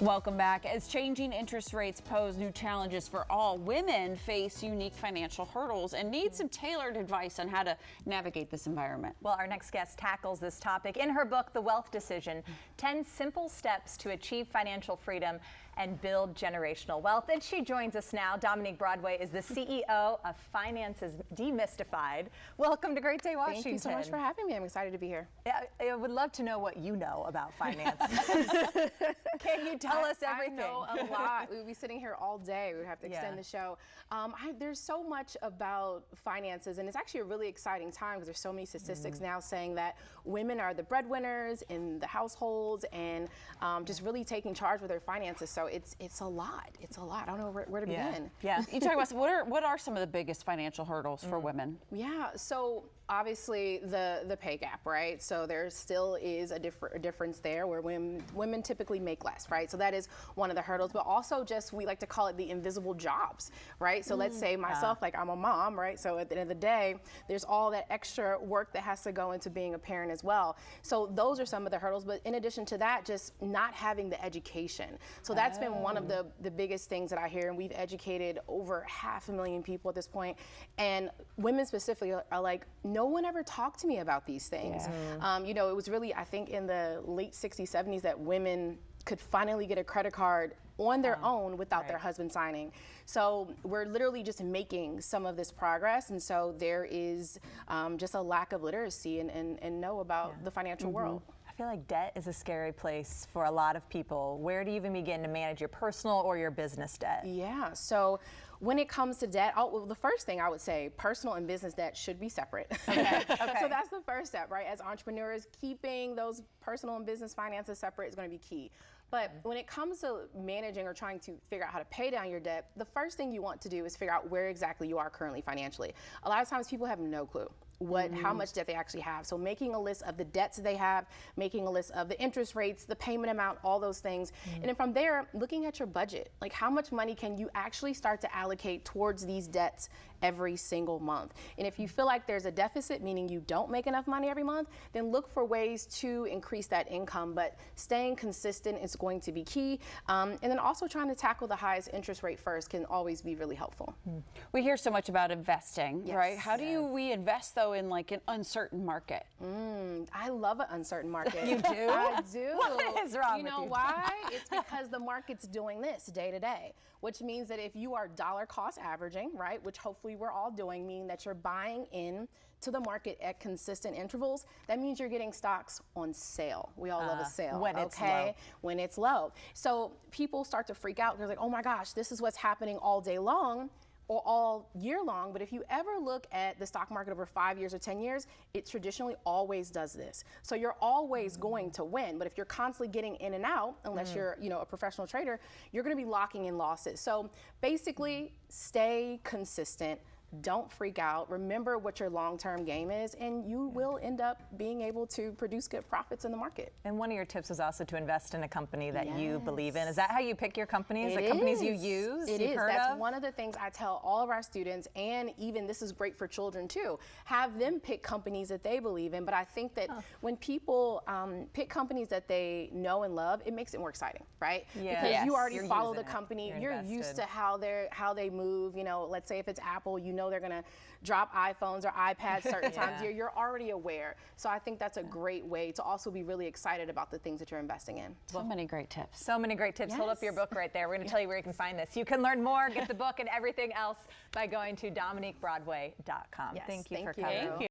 Welcome back. As changing interest rates pose new challenges for all, women face unique financial hurdles and need some tailored advice on how to navigate this environment. Well, our next guest tackles this topic in her book, The Wealth Decision, 10 Simple Steps to Achieve Financial Freedom and Build Generational Wealth. And she joins us now. Dominique Broadway is the CEO of Finances Demystified. Welcome to Great Day, Washington. Thank you so much for having me. I'm excited to be here. I would love to know what you know about finance. Can you tell us everything? I know a lot. We would be sitting here all day. We would have to extend the show. There's so much about finances, and it's actually a really exciting time because there's so many statistics now saying that women are the breadwinners in the households and just really taking charge with their finances. So it's a lot. It's a lot. I don't know where to begin. Yeah. You talk about what are some of the biggest financial hurdles for women? Yeah. So obviously the pay gap, right? So there still is a difference there where women typically make less, right? So that is one of the hurdles, but also just, we like to call it the invisible jobs, right? So let's say myself, like I'm a mom, right? So at the end of the day, there's all that extra work that has to go into being a parent as well. So those are some of the hurdles, but in addition to that, just not having the education. So that's been one of the biggest things that I hear, and we've educated over 500,000 people at this point, and women specifically are like, no one ever talked to me about these things. You know, it was really, I think in the late 60s, 70s that women could finally get a credit card on their own without their husband signing. So we're literally just making some of this progress, and so there is just a lack of literacy and know about the financial world. I feel like debt is a scary place for a lot of people. Where do you even begin to manage your personal or your business debt? Yeah, so when it comes to debt, well, the first thing I would say, personal and business debt should be separate. Okay. So that's the first step, right? As entrepreneurs, keeping those personal and business finances separate is going to be key. But when it comes to managing or trying to figure out how to pay down your debt, the first thing you want to do is figure out where exactly you are currently financially. A lot of times people have no clue how much debt they actually have. So making a list of the debts they have, making a list of the interest rates, the payment amount, all those things. And then from there, looking at your budget, like how much money can you actually start to allocate towards these debts every single month. And if you feel like there's a deficit, meaning you don't make enough money every month, then look for ways to increase that income. But staying consistent is going to be key. And then also trying to tackle the highest interest rate first can always be really helpful. We hear so much about investing, right? How do we invest though in like an uncertain market? I love an uncertain market. You do? I do. What is wrong with you? You know why? It's because the market's doing this day to day, which means that if you are dollar cost averaging, right, which hopefully we're all doing, meaning that you're buying in to the market at consistent intervals, that means you're getting stocks on sale. We all love a sale, when it's low. When it's low. So people start to freak out. They're like, oh my gosh, this is what's happening all day long or all year long. But if you ever look at the stock market over 5 years or 10 years, it traditionally always does this. So you're always going to win. But if you're constantly getting in and out, unless you're a professional trader, you're going to be locking in losses. So basically, stay consistent. Don't freak out. Remember what your long-term game is, and you will end up being able to produce good profits in the market. And one of your tips is also to invest in a company that you believe in. Is that how you pick your companies? It the companies you use? It is. That's one of the things I tell all of our students, and even this is great for children too. Have them pick companies that they believe in. But I think that when people pick companies that they know and love, it makes it more exciting, right? Yeah. Because you already You're follow the using it. company. You're You're used invested. to how they move. You know, let's say if it's Apple, you know they're gonna drop iPhones or iPads certain times. You're already aware. So I think that's a great way to also be really excited about the things that you're investing in. So many great tips. So many great tips. Hold up your book right there. We're going to tell you where you can find this. You can learn more, get the book and everything else by going to DominiqueBroadway.com. Yes, Thank you for thank you. coming. Thank you.